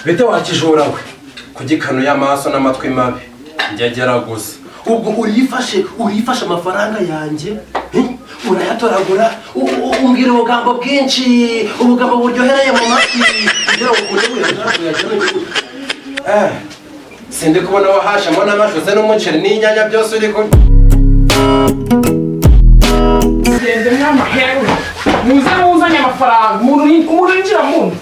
bite wakijura we kugikano y'amaso n'amatwi mabi njyagera gusa ubwo urifashe amafaranga yanjye urayatoragura umbwira ubugambo bwinshi ubugambo buryohereye mu matwi kugira ngo urebe sindi kubona wahashamo n'amashoze n'umuceri n'inyanya byose uri kumwe ngende nk'amaheru muzanye amafaranga umuntu yinjira mu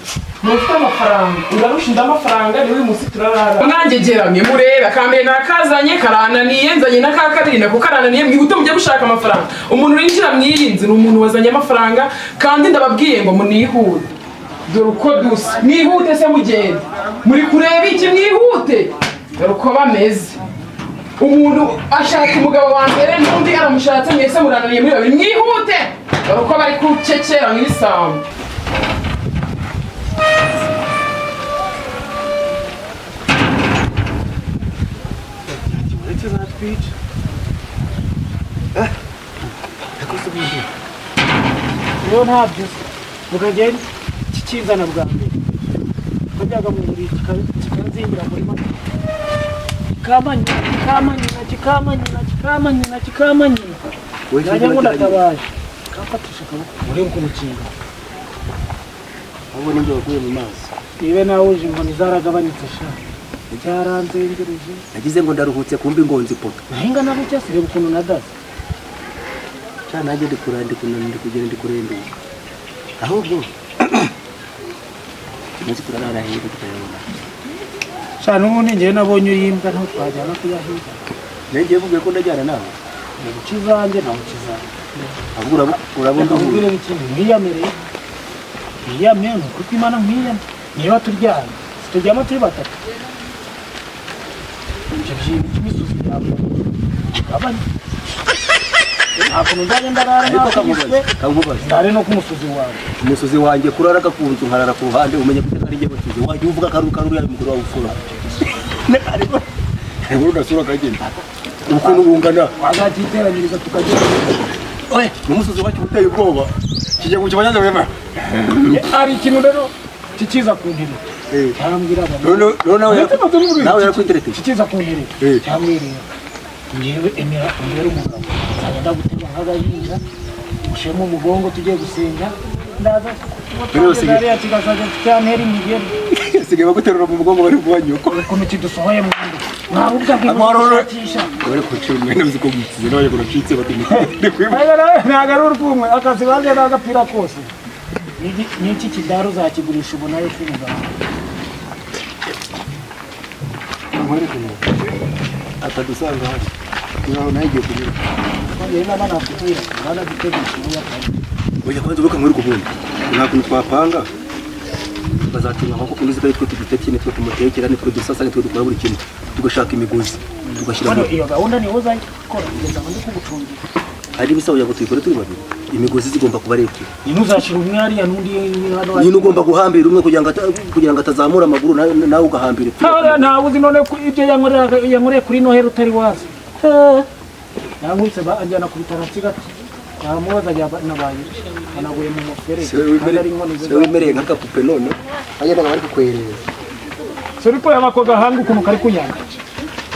mufite amafaranga ndarushinda amafaranga niwe musi turarara nanjye geramye murebe akambere nakazanye karananiye nzanye nakakabiri nako karananiye mwihute mujye gushaka amafaranga umuntu yinjira mwiyinzi n'umuntu wazanye amafaranga kandi ndababwiye ngo munihute dore uko dusa mwihute se mugende muri kureba iki mwihute dore uko bameze umuntu ashaka umugabo wa mbere n'undi aramushatse mwese murananiye muri babiri mwihute dore uko bari kucekera nk'ibisambo Speech. Rero ntabyo mukagenda kikizana bwa mbere kajyaga mu buri kikazingira muri mata kikamanyina najya ngo ndatabaye kafatisha akaboko muri kumukinga abo nibyo baguye mu mazi ibe nawe uje inkoni zaragabanitse sha cyaranzengereje nagize ngo ndaruhutse kumbi ngonzi poto nahinga nabo cyase reba ukuntu nadaze cyane najye kugenda ndikurembeye ahubwo maze kurara hirya tukayabona cyane ubundi ngewe nabonye uyimbwa nto twajyana kuyahiga ngiye vuga ko ndajyana nawe mu buci zanjye nawe ukizana ahubwo urabona ubwire n'ikindi mwiyame ni kuko imana mwiyame niba turyana turyama turi batatu ibyo bintu by'imisozi yawe abanye ntabwo nzajya ndarara ndare no ku musozi wawe umusozi wanjye kurara gakunze nkarara ku ruhande umenye ko ari njye bakize wajya uvuga karuri ari mukuru wawe ufura ariko rero udasura kagenda ukuntu bungana wazakiteranyiriza tukagenda oye n'umusozi wacu uteye ubwoba kijya ku kibanza wema ari ikintu rero kikiza ku ntebe cyambwira nawe yakwiterete kikiza ku ntebe cyambwira ngewe emera umbere umugabo nzagenda gutema nk'agahinja ushemo umugongo tugiye gusenga ndaza kubategari ati gasaje cyantera imigeri sigaye baguterura mu mugongo bari kubanyuko ukuntu kidusohoye mu nda ntabwo bwakishakisha bari kucira mwene uzi ko gitse nawe kuracitse batimite ntabwo ari urwumwe akazi banje n'agapira kose n'iki kidaro uzakigurisha ubonayo k'umugabo atadusanga hano naho nagiye kugira kandi n'abana bakubwira bana gutegesha n'uyakanye oya kwanza ubuka muri kubundi nta kuntu twapanga bazatunga nko kunuzi kare twe tuduteke nitwe tumutekera nitwe dusasa nitwe dukora buri kintu tugashaka imigozi tugashyira hano iyo gahunda niho uzakora kugeza ngo ndikugucungira ari bisaho yago tuyikore turi babiri imigozi zigomba kuba reke ntuzashira umwari ya nundi hano ni ugomba guhambira umwe kugira ngo atazamura amaguru nawe ugahambira nta uzi none ibyo yankoreye kuri noheri utari wazi yankubise anjyana ku bitaro nsigati aramubaza nabaye anaguye mu muferege se wemereye nk'akapupe none agenda bari kukwereza sori ko yabako gahanga ukuntu kari kunyanga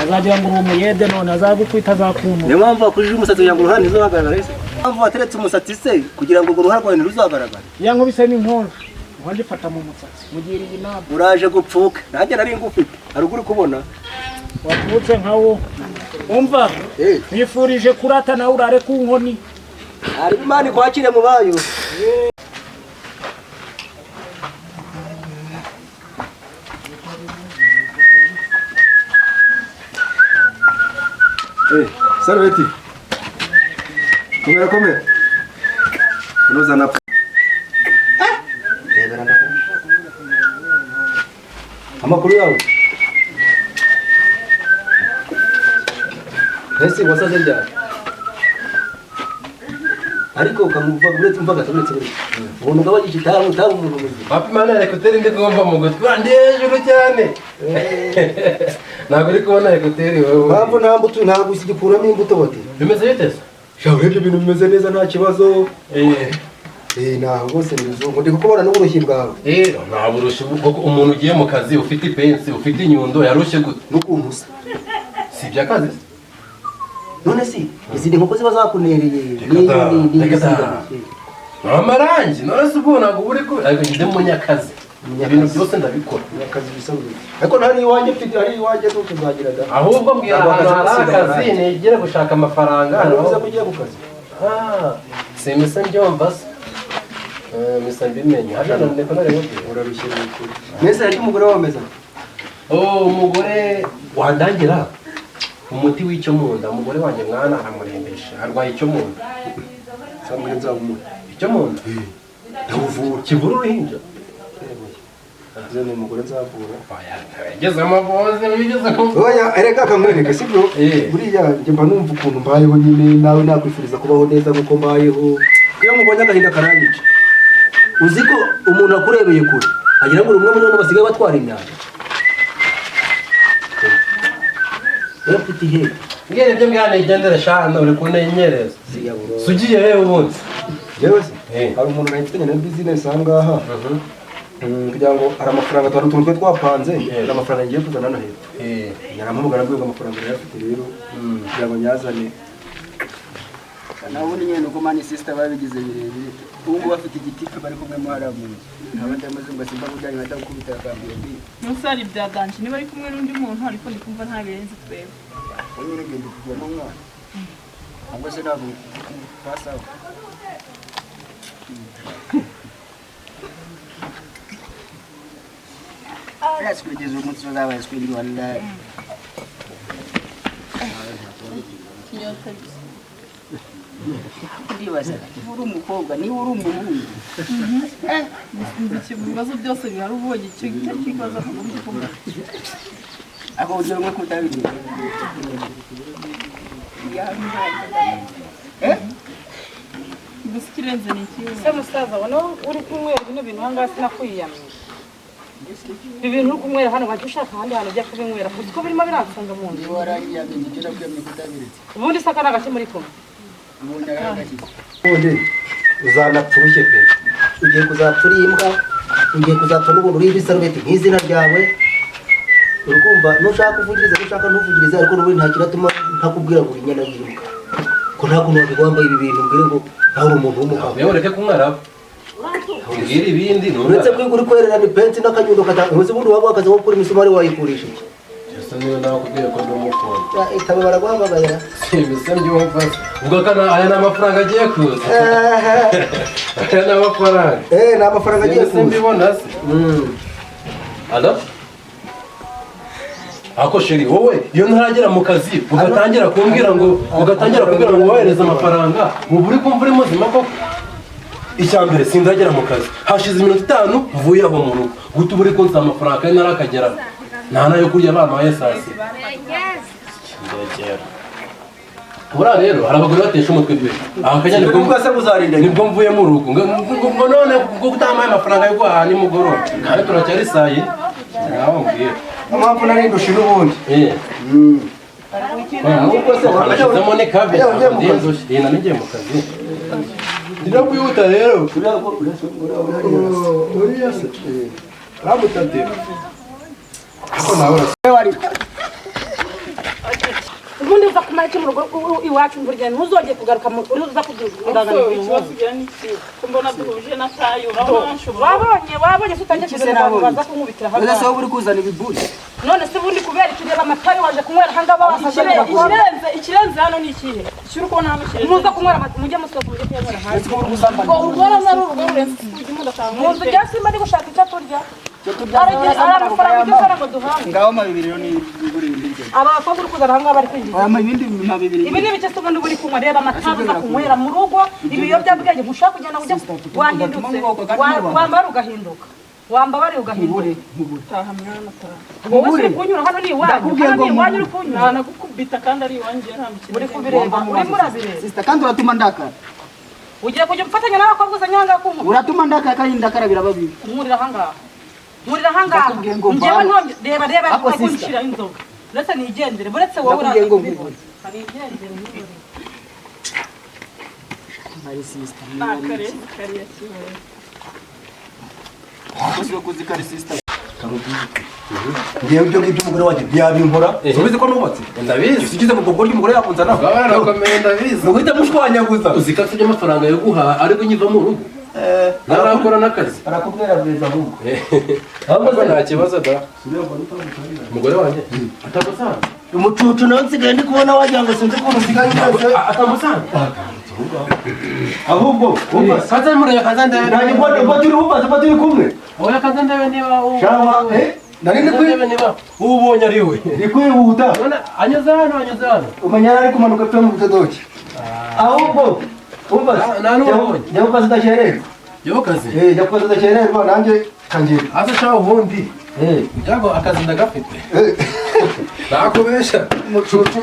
azagira ngo uri umuyede none azagukwita azakumura niyo mpamvu wakujije umusatsi kugira ngo uruhande ntiruzagaragara ese mpamvu wateretse umusatsi se kugira ngo urwo ruhande rwawe ntiruzagaragara yankubise n'inkonjo ubundi fata mu musatsi mugiriye inama uraje gupfuka nanjye nari ngufite haruguru kubona wapfutse nkawo umva nifurije kurata nawe urare ku nkoni hari imana ikwakire mu bayo Sarveti komera unozana amakuru yawe ese wasaze ryari ariko ukamuva uretse umvaga uretse ubona ugabanya igitabu utabu umuntu muzima papa imana ekuteri ndi kumva mu gutwi ndi hejuru cyane ntabwo uri kubona ekuteri wowe mpamvu nta mbuto ntabwo usigikuramo imbuto bati bimeze bite se shaho urebye ibintu bimeze neza nta kibazo naho rwose ni bizungu ndi kukubona n'uburushyi bwawe nta burushyi kuko umuntu ugiye mu kazi ufite ipensi ufite inyundo yarushye gute n'ukuntu usa si iby'akazi none si izindi nkoko ziba zakunereye amarangi none se ubu ntabwo uri ko ariko njye munyakazi ibintu byose ndabikora akazi bisanzwe ariko ntari iwanjye mfite hari iwanjye tuzagira da ahubwo mbwira ahantu hari akazi nigere gushaka amafaranga uza kugiye ku kazi simisa mbyumva se misa mbimenye hano ndeko nareba urarushye nese hari umugore wameza umugore wandangira umuti w'icyo mu nda umugore wanjye mwana aramurembesha arwaye icyo mu nda samwe nzabumura icyo mu nda ndawuvura kivura uruhinja zene umugore nzavura yageze amavuzi bigeze ko oya erega kamwereke sibyo buriya njye mba numva ukuntu mbayeho nyine nawe nakwifuriza kubaho neza nkuko mbayeho iyo mubonye agahinda karangica uzi ko umuntu akurebeye kure agira ngo rumwe muri bo basigaye batwara imyanda ufite ihe ngere ibyo mbwana igendere shana uri kunenyereza sugiye hehe ubundi yewe se hari umuntu nayifitanye na business aha ngaha kugira ngo hari amafaranga twari utuntu twe twapanze hari amafaranga ngiye kuzana hano hepfo nyaramumugara mbwirwa amafaranga yari afite rero kugira ngo nyazane nawe ubundi nyine nuko mani sister babigize birebire ubu ngubu bafite igitipe bari kumwe mo hariya mu nzu abandi amaze ngo simba kujyanye bahita gukubita akambiye mbi musari bya danje niba ari kumwe n'undi muntu ariko ndi kumva nta birenze twebwe ubu nyine ngende kujya n'umwana ahubwo se ntabwo pasaho kugeza uyu munsi tuzabaye twindi wallahi ndibaza uri umukobwa niba uri umuhungu ibibazo byose bihari ubonye icyo kibazo akaguruka kuvuga ako ugiye umwe kutabigira gusa ikirenze ni ikiwe se musaza ubona uri kunywera bino bintu aha ngaha sinakwiyamye ibi bintu uri kunywera hano wajya ushaka ahandi hantu ujya kubinywera kuko birimo biransanga mu nzu warangiyamye ngira kwiyamye kutabiretse ubundi se aka ni agaki muri kumwe ubundi aragakiza ubundi uzanapfa urushye pe ugiye kuzapfa uri imbwa ugiye kuzapfa n'ubundi uri ibisarubeti nk'izina ryawe urukumva nushaka kuvugiriza nushaka ntuvugirize ariko n'ubundi nta kiratuma ntakubwira ngo uri inyana y'imbwa ko nta kuntu wabigwa wambaye ibi bintu mbwire ngo nawe uri umuntu w'umugabo yewe ureke kumwara ubwira ibindi uretse kwiga uri kwererana ipensi n'akanyundo uzi ubundi waba wakazi wo gukora imisumari wayikurisha iki ese niyo nawe kubwira ko ndi umukunda itabe baraguhamagara simisa mbyumva ubwo kana aya ni amafaranga agiye kuza aya ni amafaranga ni amafaranga agiye kuza mbibona se alo ako sheri wowe iyo ntaragera mu kazi ugatangira kumbwira ngo wohereze amafaranga ubu uri kumva uri muzima koko icya mbere sindagera mu kazi hashize iminota 5 mvuye aho mu rugo guta ubu uri kunsaba amafaranga kandi narakagera nta nayo kurya bampaye saa sita buriya rero hari abagore batesha umutwe pe aha kanya nibwo mvuye mu rugo ngo none ubwo utampaye amafaranga yo guhaha nimugoroba kandi turacyari saa yine nawe mbwira mpamvu nari ndusha n'ubundi nubwo se wanashyizemo ni kabe nari ngiye mu kazi ndira kwihuta rero uriya se ramutate ako nawe ubundi uza kumara iki mu rugo iwacu mburya ntuzongeye kugaruka mu uza kuduzana ikibazo ujya n'iki mbona duhuje na tayo wabonye se utangiye kugenda abantu baza kunkubitira hano ese wowe uri kuzana ibiburi none se ubundi kubera ikireba amatayo waje kunywera aha ngaha basazanye ikirenze hano ni ikihe ishyura uko nta mushyire muza kunywera mujye musohoka mujye kuyanywera hanze ngo urwara ari urugo rurenze munzu rya simba ndi gushaka icyo turya hari amafaranga ujya usana ngo duhange ngaho amabibiri rero ni ibiburi bibiri aba bakobwa uri kuzana aha ngaha bari kwinjiza ibindi mabibiri ibi ni ibiki se ubundi uri kunywa reba amatabi uza kunywera mu rugo ibiyobyabwenge mushaka kugenda ujya wahindutse wambara ugahinduka wambabari ugahinduka taha mwana taha wowe uri kunyura hano ni iwanyu hano ni iwanyu uri kunyura nagukubita kandi ari iwanjye yarambikira uri kubireba urimo urabireba sister kandi uratuma ndakara ugiye kujya ufatanya n'abakobwa uza nyanga kunywa uratuma ndakara kandi ndakarabira babiri nkurira ahangaha nkurira ahangaha njyewe reba reba ariko kunshira inzoga uretse nigendere buretse wowe uraza kubibona nigendere Mari sister. Nakare kariya kibaye. Uzi bakuzi kari sister. ngewe ibyo ngibyo umugore wanjye ntiyabinkora ubizi ko nubatse ndabizi usigize mu bwoko ry'umugore yakunzana barakomeye ndabizi nuguhita mushwanyaguza uzi ko afite amafaranga yo guhaha ariko nyiva mu rugo narakora n'akazi arakubwira bwiza ahubwo ahubwo nta kibazo da umugore wanjye atamusanze umucucu nawe nsigaye ndi kubona wagira ngo sinzi ukuntu usigaye umeze atamusanze ahubwo kaza mureye kaza ndebe nanjye mbona turi bubaze ko turi kumwe oya kaza ndebe niba cyangwa nari ndi ndebe niba ubonye ari we ndi kwihuta anyuze hano umenya ari kumanuka pe mu budodoki ahubwo umbaze jya ubaze udakererwa yo kazi jya kubaza udakererwa nanjye kangira aza shaho ubundi byago akazi ndagafite nakubesha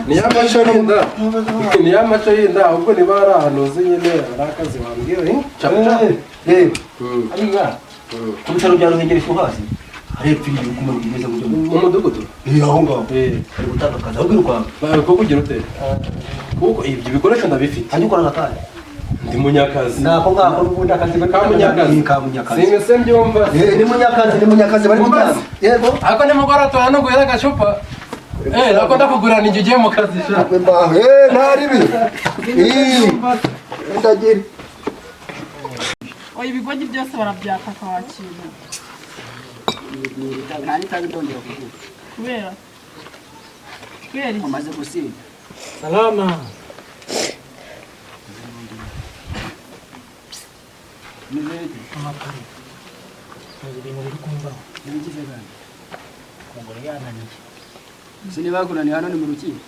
niyo amaco y'inda ahubwo niba ari ahantu uzi nyine hari akazi wambwiwe ariya ku bitaro bya Ruhengeri hasi harepfiriye ukumara kugeza mu mudugudu aho ngaho ari gutanga akazi aho kwirukanga ko kugira ute kuko ibyo bikoresho ndabifite hajya ukora akazi ndi munyakazi nako ngako n'ubundi akazi ka munyakazi singe mbyumva ni munyakazi bari gutanga yego ariko nimugora tuhana guhera agacupa nako ndakugurana igihe ugiye mu kazi ntaribi ndagira Oya ibigogi byose barabyaka akawakira. Nani tagitondera kuvuga. Kubera. Kubera Amaze gusiga. Salama. Nibete. Amakuru. Ibintu biri kumva. Nigize gani. Umugore yananiye. Sini bakurani hano ni mu rukiko.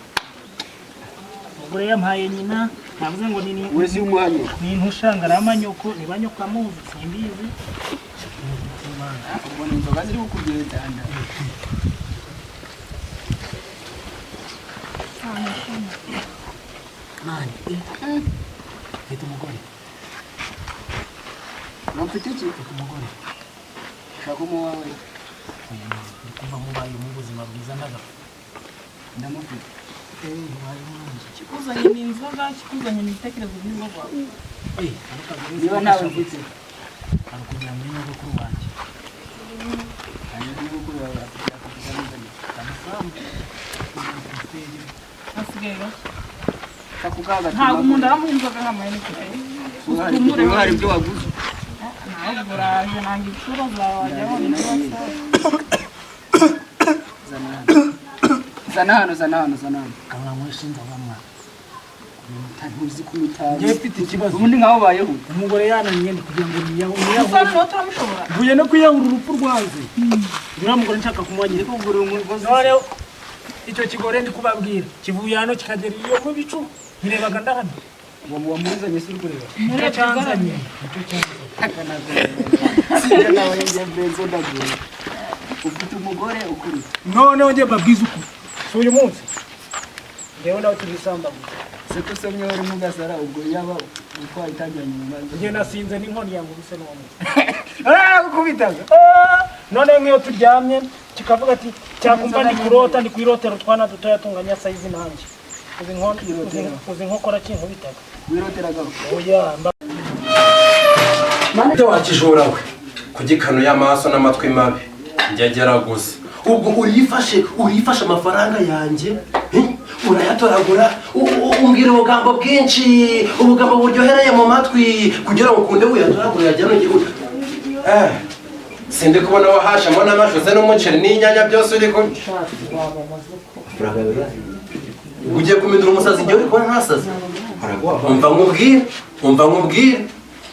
Umugore yampaye nyina navuze ngo nini. Wese umuhanye. Ni ntushangara amanyoko ni banyoka muzi simbizi. Ubona inzoga ziri gukubwira cyane. Mani. Ito umugore. Namfite iki? Ito umugore. Shaka umuwawe. Kumva mubaye mu buzima bwiza ndagafa. Ndamufite. Mubaye mwanjye. kikuzanye n'inzoga, kikuzanye n'ibitekerezo by'inzoga. Niba nawe mfite. Ari kugira ngo menye ko wanjye. Hanyuma niba ukuri wawe afite akakuzanira. Amafaranga. Hasigaye Kakugaga. ntabwo umuntu aramuha inzoga nk'amaye n'ikirayi. Hari ibyo waguze. Ntabwo uraje nanga ibicuro zawe wajyaho n'ibasa. Zana hano. Kamwa mweshinza bamwa. Ntuzi kumitaza. Ngiye mfite ikibazo. Ubundi nkaho bayeho. Umugore yananiye ndi kugira ngo niyahure. Gusa n'uwo turamushobora. Mvuye no kwiyahura urupfu rwanze. Uriya mugore nshaka kumwanyira ko ngura umugozi. None icyo kigore ndi kubabwira kivuye hano kikagera iyo mu bicu nkirebaga ndahano. Uwo muzanye suri kureba. Nicyo cyanzanye. Sije nawe ngiye benzo ndagiye. Ufite umugore ukuri. None ngiye babwiza ukuri. Si uyu munsi. Ngewe nawe turisamba. Seko somye uri mu gasara ubwo yaba uko itajyanye mu mazi. Ngiye nasinze n'inkoni yangu bise n'uwo. Gukubitaga. None nk'iyo turyamye kikavuga ati cyakumva ndi kurota ndi kwirotera utwana dutoya tunganya size nanjye. Uzi nkokora kintu bitaga. Wiroteraga. Oya mba. Mande wakijura we kugikano y'amaso n'amatwi mabi njyagera gusa ubwo urifashe amafaranga yanjye urayatoragura umbwira ubugambo bwinshi ubugambo buryohereye mu matwi kugira ngo ukunde uyatoragura yajyana igihugu sindi kubona wahashemo n'amashuze n'umuceri n'inyanya byose uri ko ugiye kumidura umusazi igihe uri kubona ntasaze umva nkubwire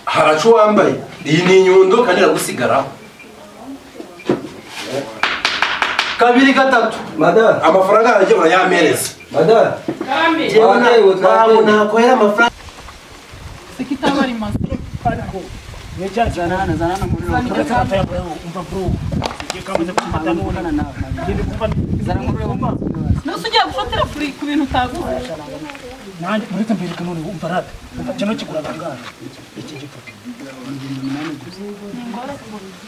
haracu wambaye iyi ni inyundo kandi iragusigaraho kabiri gatatu madara amafaranga yanjye urayamereza madara ntabwo nakorera amafaranga Sekitaba ari maso. Ariko Zana hano muri roho. umva bro. Ngiye kamaze kumata none nawe. ngiye kumva Zana muri roho. Nusu ugiye gufatira kuri ku bintu utaguze. nanjye muri tembereka none umva rata. Umva kino kigura bangana. Iki gifuka.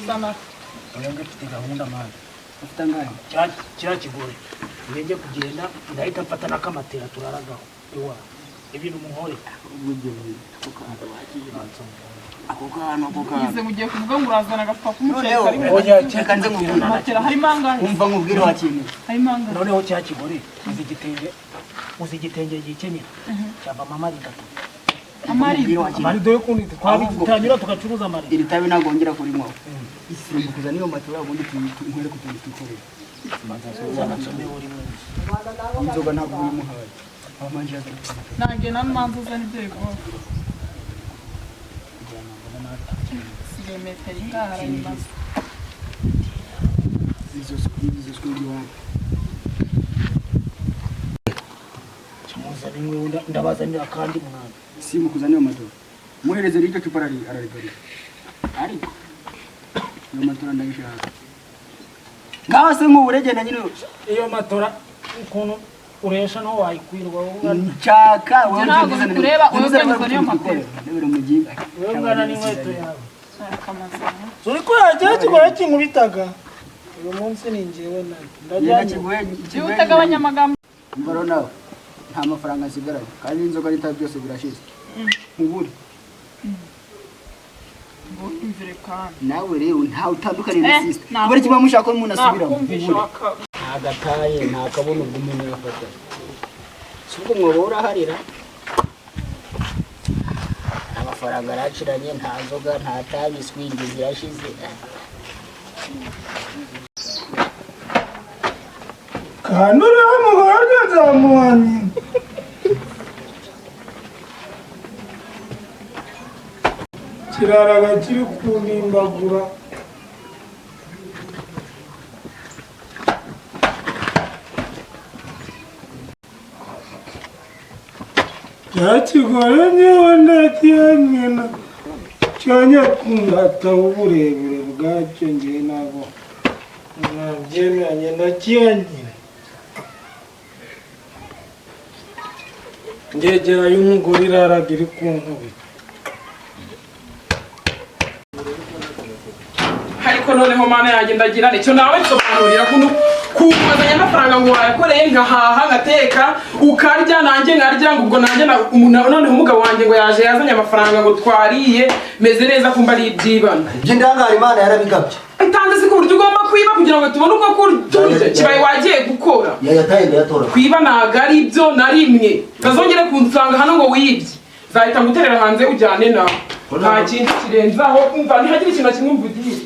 Sana. Oya ngafite gahunda manje. Ufite angahe? Kira kigore. Ngiye kugenda ndahita mfata nakamatera turaragaho. Iwa. ibintu muhore yize mugiye kuvuga ngo urazana agafuka k'umuceri noneho karimo oya cyeka nze nkubwira matera harimo angahe umva nkubwire wa kintu harimo angahe noneho cya kigore uzi igitenge gikenyera cyava mama ritatu amarido amarido yo kundi twabitangira tugacuruza amarido iri tabi nagongera kurimo isimbu kuza niyo matora ubundi tunkwere kutuntu tukorera inzoga ntabwo uyimuhaye abamanje nanjye namanza uzana ibyo bigomba sigaye metero ingara imaze izo skuli wangu kimuzanire ndabazanira kandi mwana simu kuza niyo matora muhereze ricyo cupa ararigarira ariko niyo matora ndayishaka ngaho se nk'uburegenda nyine iyo matora ukuntu uresha no wayikwirwa nshaka Ibyo ntabwo bikureba, wowe ubwenge niyo makuru. wewe mwana n'inkweto yawe akamazana uri ko yagiye kigoye kinkubitaga uyu munsi ni njyewe ndajyanye iyo utagabanya amagambo mbaro nawe nta mafaranga asigaranye kandi inzoga n'itabi byose birashize nkubure ngo imvire kandi nawe rero ntawe utandukanye na sister kubera kiba mushaka ko umuntu asubiramo nakumvisha waka agataye nta kabuno bw'umuntu yafata si ubwo mwobo uraharira amafaranga araciranye nta nzoga nta tabi swingi zirashize kanura mugorga zamuhanye kiraraga kiri kundimbagura cyakigore nyewe ndakiyanyina cyanya kungata uburebure bwacyo ngewe nabo nabyemeranye ndakiyanyina ngegera y'umugore iraraga iri ku nkubita ariko noneho mana yanjye ndagira nicyo nawe nsobanurira kumazanya amafaranga ngo wayakoreye ngahaha ngateka ukarya nanjye nkarya ngo ubwo nanjye noneho umugabo wanjye ngo yaje yazanye amafaranga ngo twariye meze neza kumva ari ibyibana by'indangare imana yarabigabye itanze si ku buryo ugomba kwiba kugira ngo tubone uko kurya kibaye wagiye gukora yayataye ndayatora kwiba ntabwo ari byo na rimwe utazongere kunsanga hano ngo wibye zahita nguterera hanze ujyane nawe nta kindi kirenzaho umva ntihagire ikintu na kimwe mvugiye